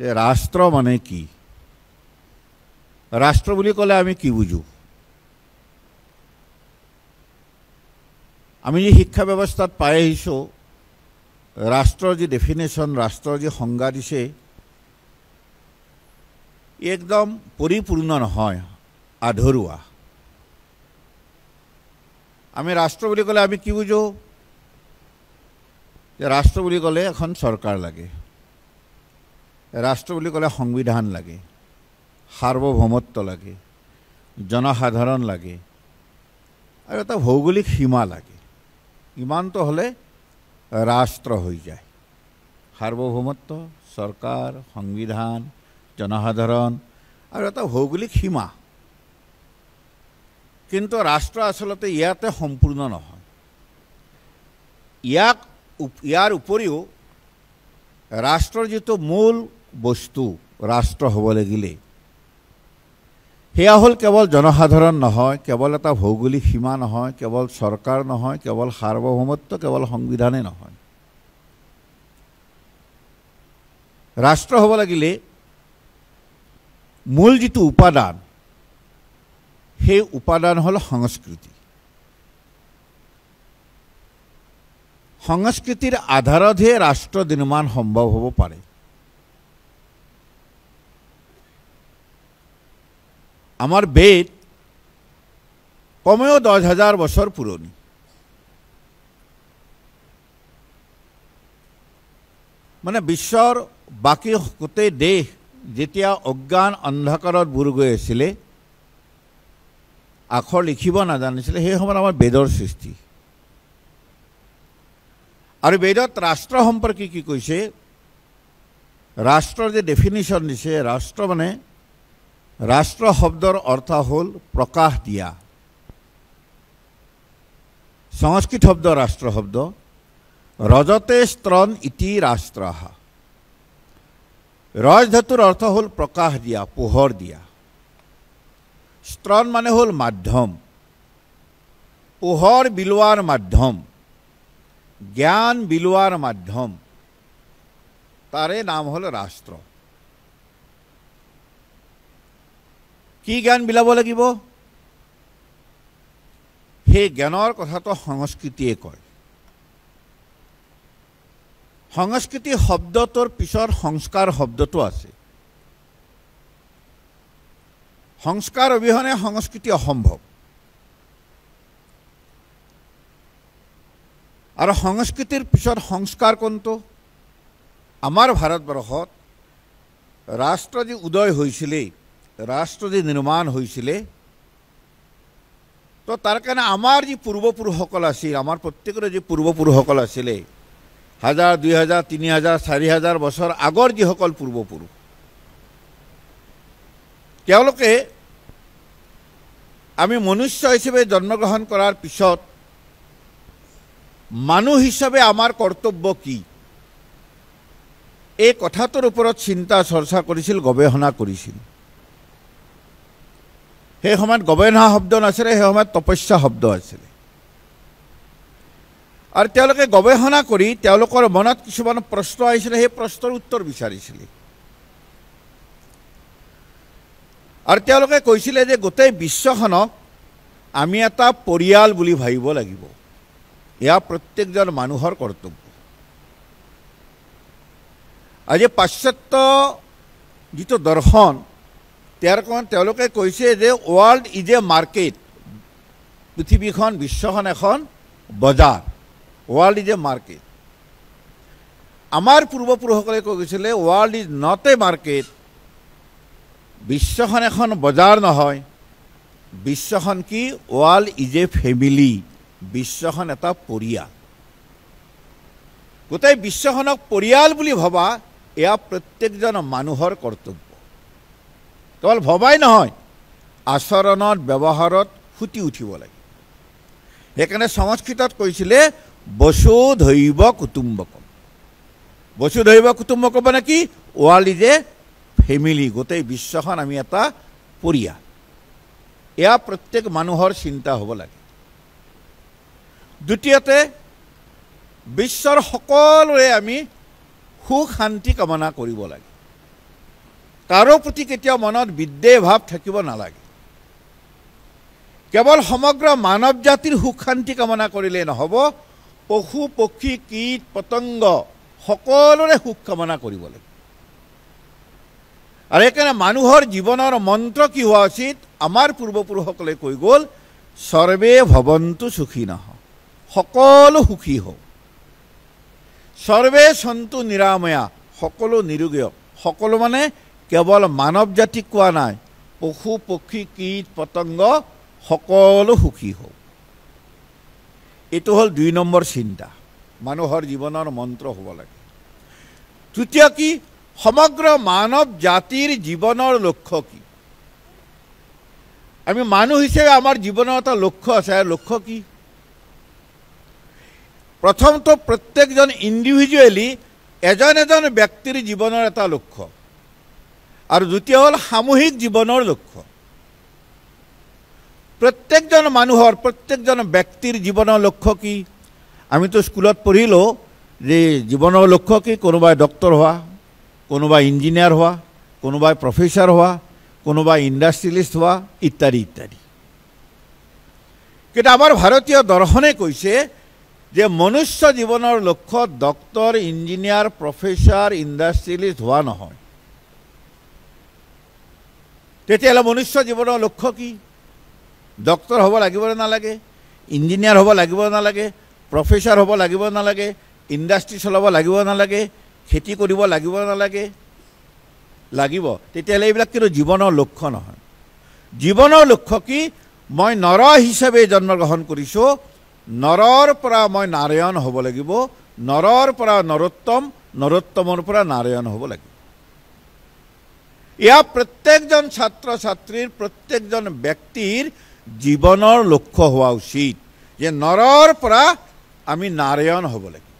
যে ৰাষ্ট্ৰ মানে কি, ৰাষ্ট্ৰ বুলি ক'লে আমি কি বুজো। আমি যি শিক্ষা ব্যৱস্থাত পাই আহিছোঁ, ৰাষ্ট্ৰৰ যি ডেফিনেশ্যন, ৰাষ্ট্ৰৰ যি সংজ্ঞা দিছে, একদম পৰিপূৰ্ণ নহয়, আধৰুৱা। আমি ৰাষ্ট্ৰ বুলি ক'লে আমি কি বুজো, যে ৰাষ্ট্ৰ বুলি ক'লে এখন চৰকাৰ লাগে, ৰাষ্ট্ৰ বুলি ক'লে সংবিধান লাগে, সাৰ্বভৌমত্ব লাগে, জনসাধাৰণ লাগে আৰু এটা ভৌগোলিক সীমা লাগে। ইমানটো হ'লে ৰাষ্ট্ৰ হৈ যায়। সাৰ্বভৌমত্ব, চৰকাৰ, সংবিধান, জনসাধাৰণ আৰু এটা ভৌগোলিক সীমা। কিন্তু ৰাষ্ট্ৰ আচলতে ইয়াতে সম্পূৰ্ণ নহয়। ইয়াৰ উপৰিও ৰাষ্ট্ৰৰ যিটো মূল বস্তু, ৰাষ্ট্ৰ হ'ব লাগিলে সেয়া হ'ল কেৱল জনসাধাৰণ নহয়, কেৱল এটা ভৌগোলিক সীমা নহয়, কেৱল চৰকাৰ নহয়, কেৱল সাৰ্বভৌমত্ব, কেৱল সংবিধানেই নহয়। ৰাষ্ট্ৰ হ'ব লাগিলে মূল যিটো উপাদান, সেই উপাদান হ'ল সংস্কৃতি। সংস্কৃতিৰ আধাৰতহে ৰাষ্ট্ৰ নিৰ্মাণ সম্ভৱ হ'ব পাৰে। আমাৰ বেদ কমেও 10,000 বছৰ পুৰণি। মানে বিশ্বৰ বাকী গোটেই দেশ যেতিয়া অজ্ঞান অন্ধকাৰত বুৰ গৈ আছিলে, আখৰ লিখিব নাজানিছিলে, সেই সময়ত আমাৰ বেদৰ সৃষ্টি। আৰু বেদত ৰাষ্ট্ৰ সম্পৰ্কে কি কৈছে, ৰাষ্ট্ৰৰ যে ডেফিনিশ্যন দিছে, ৰাষ্ট্ৰ মানে, ৰাষ্ট্ৰ শব্দৰ অৰ্থ হ'ল প্ৰকাশ দিয়া। সংস্কৃত শব্দ ৰাষ্ট্ৰ শব্দ, ৰজতে স্ত্ৰণ ইতি ৰাষ্ট্ৰঃ। ৰজ ধাতুৰ অৰ্থ হ'ল প্ৰকাশ দিয়া, পোহৰ দিয়া। স্ত্ৰণ মানে হ'ল মাধ্যম, পোহৰ বিলোৱাৰ মাধ্যম, জ্ঞান বিলোৱাৰ মাধ্যম, তাৰে নাম হ'ল ৰাষ্ট্ৰ। কি জ্ঞান বিলাব লাগিব, সেই জ্ঞানৰ কথাটো সংস্কৃতিয়ে কয়। সংস্কৃতি শব্দটোৰ পিছত সংস্কাৰ শব্দটো আছে। সংস্কাৰ অবিহনে সংস্কৃতি অসম্ভৱ। আৰু সংস্কৃতিৰ পিছত সংস্কাৰ কোনটো? আমাৰ ভাৰতবৰ্ষত ৰাষ্ট্ৰ যি উদয় হৈছিলে, ৰাষ্ট্ৰ যি নিৰ্মাণ হৈছিলে, তো তাৰ কাৰণে আমাৰ যি পূৰ্বপুৰুষসকল আছিল, আমাৰ প্ৰত্যেকৰে যি পূৰ্বপুৰুষসকল আছিলে, 1000, 2000, 3000, 4000 বছৰ আগৰ যিসকল পূৰ্বপুৰুষ, তেওঁলোকে আমি মনুষ্য হিচাপে জন্মগ্ৰহণ কৰাৰ পিছত মানুহ হিচাপে আমাৰ কৰ্তব্য কি, এই কথাটোৰ ওপৰত চিন্তা চৰ্চা কৰিছিল, গৱেষণা কৰিছিল। সেই সময়ত গৱেষণা শব্দ নাছিলে, সেই সময়ত তপস্যা শব্দ আছিলে। আৰু তেওঁলোকে গৱেষণা কৰি তেওঁলোকৰ মনত কিছুমান প্ৰশ্ন আহিছিলে, সেই প্ৰশ্নৰ উত্তৰ বিচাৰিছিলে। আৰু তেওঁলোকে কৈছিলে যে গোটেই বিশ্বখনক আমি এটা পৰিয়াল বুলি ভাবিব লাগিব, এয়া প্ৰত্যেকজন মানুহৰ কৰ্তব্য। আজি পাশ্চাত্য যিটো দৰ্শন, তাৰ কাৰণে তেওঁলোকে কৈছে যে ৱৰ্ল্ড ইজ এ মাৰ্কেট, পৃথিৱীখন, বিশ্বখন এখন বজাৰ, ৱৰ্ল্ড ইজ এ মাৰ্কেট। আমাৰ পূৰ্বপুৰুষসকলে কৈ গৈছিলে world is not a market, বিশ্বখন এখন বজাৰ নহয়, বিশ্বখন কি, ৱৰ্ল্ড ইজ এ ফেমিলি, বিশ্বখন এটা পৰিয়াল। গোটেই বিশ্বখনক পৰিয়াল বুলি ভবা, এয়া প্ৰত্যেকজন মানুহৰ কৰ্তব্য। কেৱল ভবাই নহয়, আচৰণত, ব্যৱহাৰত ফুটি উঠিব লাগে। সেইকাৰণে সংস্কৃতত কৈছিলে বসুধৈৱ কুটুম্বকম। বসুধৈৱ কুটুম্বকম মানে কি, ৱৰ্ল্ড ইজ এ ফেমিলি, গোটেই বিশ্বখন আমি এটা পৰিয়াল। এয়া প্ৰত্যেক মানুহৰ চিন্তা হ'ব লাগে। দ্বিতীয়তে, বিশ্বৰ সকলোৰে আমি সুখ শান্তি কামনা কৰিব লাগে। কাৰো প্ৰতি কেতিয়াও মনত বিদ্বেষ ভাৱ থাকিব নালাগে। কেৱল সমগ্ৰ মানৱ জাতিৰ সুখ শান্তি কামনা কৰিলে নহ'ব, পশু পক্ষী কীট পতংগ সকলোৰে সুখ কামনা কৰিব লাগে। আৰু সেইকাৰণে মানুহৰ জীৱনৰ মন্ত্ৰ কি হোৱা উচিত? আমাৰ পূৰ্বপুৰুষসকলে কৈ গ'ল, সৰ্বে ভৱন্তু সুখীনঃ, সকলো সুখী হওক। সৰ্বে সন্তু নিৰাময়া, সকলো নিৰোগী হওক। সকলো মানে কেৱল মানৱ জাতিক কোৱা নাই, পশু পক্ষী কীট পতংগ সকলো সুখী হওক। এইটো হ'ল 2 নম্বৰ চিন্তা, মানুহৰ জীৱনৰ মন্ত্ৰ হ'ব লাগে। তৃতীয় কি? সমগ্ৰ মানৱ জাতিৰ জীৱনৰ লক্ষ্য কি? আমি মানুহ হিচাপে আমাৰ জীৱনৰ এটা লক্ষ্য আছে। লক্ষ্য কি? প্ৰথমটো প্ৰত্যেকজন ইণ্ডিভিজুৱেলি এজন এজন ব্যক্তিৰ জীৱনৰ এটা লক্ষ্য, আৰু দ্বিতীয় হ'ল সামূহিক জীৱনৰ লক্ষ্য। প্ৰত্যেকজন মানুহৰ প্ৰত্যেকজন ব্যক্তিৰ জীৱনৰ লক্ষ্য কি? আমিতো স্কুলত পঢ়িলোঁ যে জীৱনৰ লক্ষ্য কি? কোনোবাই ডক্টৰ হোৱা, কোনোবাই ইঞ্জিনিয়াৰ হোৱা, কোনোবাই প্ৰফেচাৰ হোৱা, কোনোবাই ইণ্ডাষ্ট্ৰিয়েলিষ্ট হোৱা, ইত্যাদি ইত্যাদি। কিন্তু আমাৰ ভাৰতীয় দৰ্শনে কৈছে যে মনুষ্য জীৱনৰ লক্ষ্য ডক্টৰ, ইঞ্জিনিয়াৰ, প্ৰফেচাৰ, ইণ্ডাষ্ট্ৰিয়েলিষ্ট হোৱা নহয়। তেতিয়াহ'লে মনুষ্য জীৱনৰ লক্ষ্য কি? ডক্টৰ হ'ব লাগিব নালাগে, ইঞ্জিনিয়াৰ হ'ব লাগিব নালাগে, প্ৰফেচাৰ হ'ব লাগিব নালাগে, ইণ্ডাষ্ট্ৰি চলাব লাগিব নালাগে, খেতি কৰিব লাগিব নালাগে? লাগিব। তেতিয়াহ'লে এইবিলাক কিন্তু জীৱনৰ লক্ষ্য নহয়। জীৱনৰ লক্ষ্য কি? মই নৰ হিচাপে জন্মগ্ৰহণ কৰিছোঁ, নৰৰ পৰা মই নাৰায়ণ হ'ব লাগিব, নৰৰ পৰা নৰোত্তম, নৰোত্তমৰ পৰা নাৰায়ণ হ'ব লাগিব। এয়া প্ৰত্যেকজন ছাত্ৰ ছাত্ৰীৰ, প্ৰত্যেকজন ব্যক্তিৰ জীৱনৰ লক্ষ্য হোৱা উচিত যে নৰৰ পৰা আমি নাৰায়ণ হ'ব লাগিব,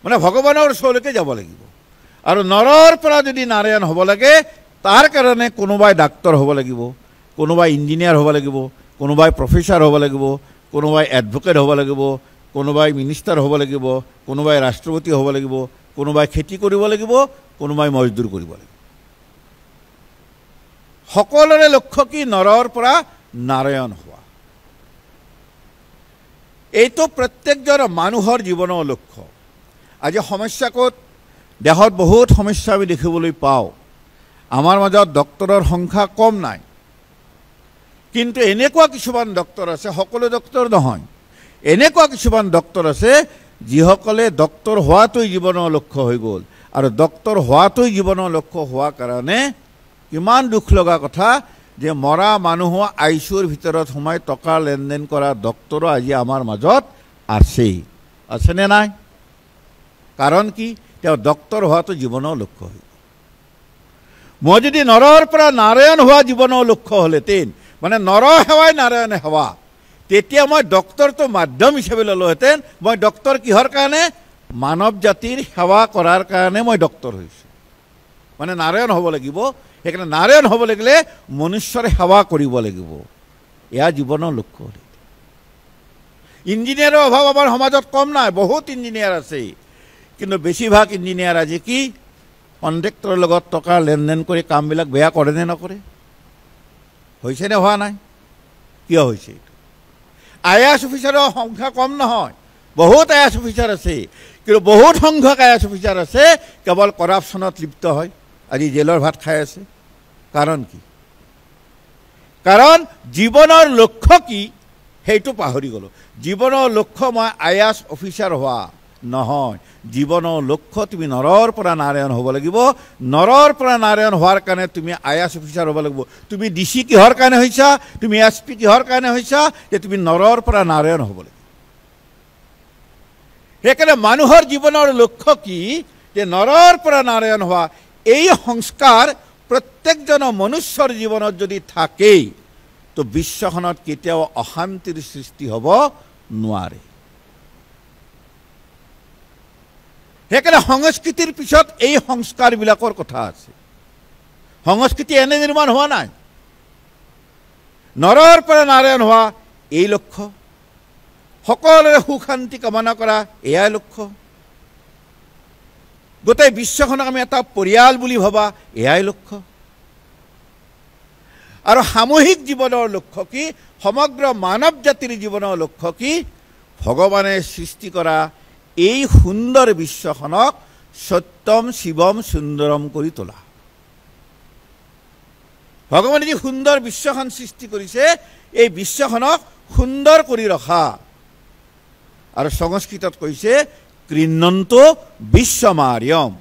মানে ভগৱানৰ ওচৰলৈকে যাব লাগিব। আৰু নৰৰ পৰা যদি নাৰায়ণ হ'ব লাগে, তাৰ কাৰণে কোনোবাই ডাক্তৰ হ'ব লাগিব, কোনোবাই ইঞ্জিনিয়াৰ হ'ব লাগিব, কোনোবাই প্ৰফেচাৰ হ'ব লাগিব, কোনোবাই এডভোকেট হ'ব লাগিব, কোনোবাই মিনিষ্টাৰ হ'ব লাগিব, কোনোবাই ৰাষ্ট্ৰপতি হ'ব লাগিব, কোনোবাই খেতি কৰিব লাগিব, কোনোবাই মজদুৰ কৰিব লাগিব। সকলোৰে লক্ষ্য কি? নৰৰ পৰা নাৰায়ণ হোৱা। এইটো প্ৰত্যেকজন মানুহৰ জীৱনৰ লক্ষ্য। আজি সমস্যা ক'ত? দেশত বহুত সমস্যা আমি দেখিবলৈ পাওঁ। আমাৰ মাজত ডক্টৰৰ সংখ্যা কম নাই, কিন্তু এনেকুৱা কিছুমান ডক্টৰ আছে, সকলো ডক্টৰ নহয়, এনেকুৱা কিছুমান ডক্টৰ আছে যিসকলে ডক্টৰ হোৱাটোই জীৱনৰ লক্ষ্য হৈ গ'ল। আৰু ডক্টৰ হোৱাটোই জীৱনৰ লক্ষ্য হোৱাৰ কাৰণে কিমান দুখ লগা কথা যে মৰা মানুহ আইচিউৰ ভিতৰত সোমাই টকা লেনদেন কৰা ডক্টৰো আজি আমাৰ মাজত আছেনে নাই? কাৰণ কি? তেওঁ ডক্টৰ হোৱাটো জীৱনৰ লক্ষ্য হৈ গ'ল। মই যদি নৰৰ পৰা নাৰায়ণ হোৱা জীৱনৰ লক্ষ্য হ'লেতেন, মানে নৰ সেৱাই নাৰায়ণ সেৱা, তেতিয়া মই ডক্টৰটো মাধ্যম হিচাপে ল'লোহেঁতেন। মই ডক্টৰ কিহৰ কাৰণে? মানৱ জাতিৰ সেৱা কৰাৰ কাৰণে মই ডক্টৰ হৈছোঁ। মানে নাৰায়ণ হ'ব লাগিব। সেইকাৰণে নাৰায়ণ হ'ব লাগিলে মনুষ্যৰ সেৱা কৰিব লাগিব। এয়া জীৱনৰ লক্ষ্য। ইঞ্জিনিয়াৰৰ অভাৱ আমাৰ সমাজত কম নাই, বহুত ইঞ্জিনিয়াৰ আছে, কিন্তু বেছিভাগ ইঞ্জিনিয়াৰ আজি কি? কণ্ট্ৰেক্টৰৰ লগত টকা লেনদেন কৰি কামবিলাক বেয়া কৰে নে নকৰে? হৈছেনে হোৱা নাই? কিয় হৈছে? এইটো IAS অফিচাৰৰ সংখ্যা কম নহয়, বহুত IAS অফিচাৰ আছে, কিন্তু বহুত সংখ্যক IAS অফিচাৰ আছে কেৱল কৰাপশ্যনত লিপ্ত হয়, আজি জেলৰ ভাত খাই আছে। কাৰণ কি? কাৰণ জীৱনৰ লক্ষ্য কি সেইটো পাহৰি গ'লো। জীৱনৰ লক্ষ্য মই IAS অফিচাৰ হোৱা নহয়, জীৱনৰ লক্ষ্য তুমি নৰৰ পৰা নাৰায়ণ হ'ব লাগিব। নৰৰ পৰা নাৰায়ণ হোৱাৰ কাৰণে তুমি IAS অফিচাৰ হ'ব লাগিব। তুমি DC কিহৰ কাৰণে হৈছা? তুমি SP কিহৰ কাৰণে হৈছা? যে তুমি নৰৰ পৰা নাৰায়ণ হ'ব লাগিব। সেইকাৰণে মানুহৰ জীৱনৰ লক্ষ্য কি? যে নৰৰ পৰা নাৰায়ণ হোৱা। এই সংস্কাৰ প্ৰত্যেকজন মনুষ্যৰ জীৱনত যদি থাকেই, তো বিশ্বখনত কেতিয়াও অশান্তিৰ সৃষ্টি হ'ব নোৱাৰে। সেইকাৰণে সংস্কৃতিৰ পিছত এই সংস্কাৰবিলাকৰ কথা আছে। সংস্কৃতি এনে নিৰ্মাণ হোৱা নাই। নৰৰ পৰা নাৰায়ণ হোৱা এই লক্ষ্য, সকলোৰে সুখ শান্তি কামনা কৰা এয়াই লক্ষ্য। গোটেই বিশ্বখনক আমি এটা পৰিয়াল বুলি ভবা এয়াই লক্ষ্য। আৰু সামূহিক জীৱনৰ লক্ষ্য কি, সমগ্ৰ মানৱ জাতিৰ জীৱনৰ লক্ষ্য কি, ভগৱানে সৃষ্টি কৰা এই সুন্দৰ বিশ্বখনক সত্যম শিৱম সুন্দৰম কৰি তোলা। ভগৱানে যি সুন্দৰ বিশ্বখন সৃষ্টি কৰিছে, এই বিশ্বখনক সুন্দৰ কৰি ৰখা। আৰু সংস্কৃতত কৈছে কৃণ্যন্তু বিশ্বমাৰ্যম,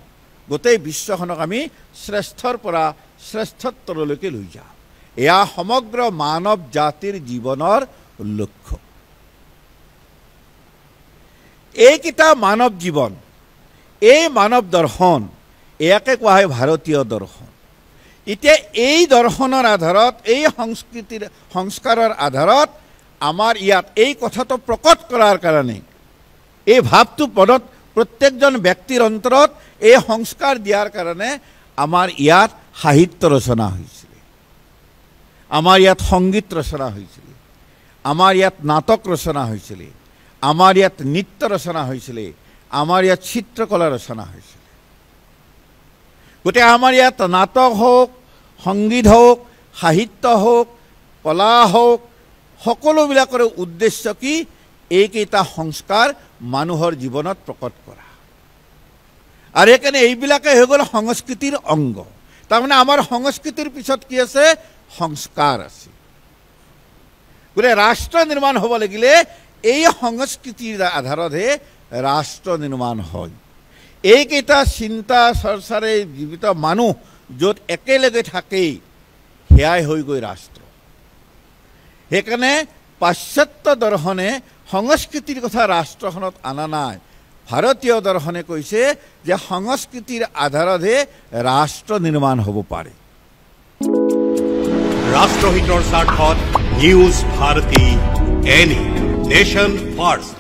গোটেই বিশ্বখনক আমি শ্ৰেষ্ঠৰ পৰা শ্ৰেষ্ঠত্বলৈকে লৈ যাওঁ। এয়া সমগ্ৰ মানৱ জাতিৰ জীৱনৰ লক্ষ্য। এইকেইটা মানৱ জীৱন, এই মানৱ দৰ্শন, এয়াকে কোৱা হয় ভাৰতীয় দৰ্শন। এতিয়া এই দৰ্শনৰ আধাৰত, এই সংস্কৃতিৰ সংস্কাৰৰ আধাৰত আমাৰ ইয়াত এই কথাটো প্ৰকট কৰাৰ কাৰণে, এই ভাৱটো পদত প্ৰত্যেকজন ব্যক্তিৰ অন্তৰত এই সংস্কাৰ দিয়াৰ কাৰণে আমাৰ ইয়াত সাহিত্য ৰচনা হৈছিলে, আমাৰ ইয়াত সংগীত ৰচনা হৈছিলে, আমাৰ ইয়াত নাটক ৰচনা হৈছিলে, আমাৰ ইয়াত নৃত্য ৰচনা হৈছিলে, আমাৰ ইয়াত চিত্ৰকলা ৰচনা হৈছিলে। গতিকে আমাৰ ইয়াত নাটক হওক, সংগীত হওক, সাহিত্য হওক, কলা হওক, সকলোবিলাকৰ উদ্দেশ্য কি, এইকেইটা সংস্কাৰ মানুহৰ জীৱনত প্ৰকট কৰা। আৰু সেইকাৰণে এইবিলাকে হৈ গ'ল সংস্কৃতিৰ অংগ। তাৰমানে আমাৰ সংস্কৃতিৰ পিছত কি আছে, সংস্কাৰ আছে। গতিকে ৰাষ্ট্ৰ নিৰ্মাণ হ'ব লাগিলে এই সংস্কৃতিৰ আধাৰতহে ৰাষ্ট্ৰ নিৰ্মাণ হয়। এইকেইটা চিন্তা চৰ্চাৰে জীৱিত মানুহ য'ত একেলগে থাকেই, সেয়াই হৈ গৈ ৰাষ্ট্ৰ। সেইকাৰণে পাশ্চাত্য দৰ্শনে সংস্কৃতিৰ কথা ৰাষ্ট্ৰখনত অনা নাই। ভাৰতীয় দৰ্শনে কৈছে যে সংস্কৃতিৰ আধাৰতহে ৰাষ্ট্ৰ নিৰ্মাণ হ'ব পাৰে। ৰাষ্ট্ৰহিতৰ স্বাৰ্থত news Bharati, any nation first.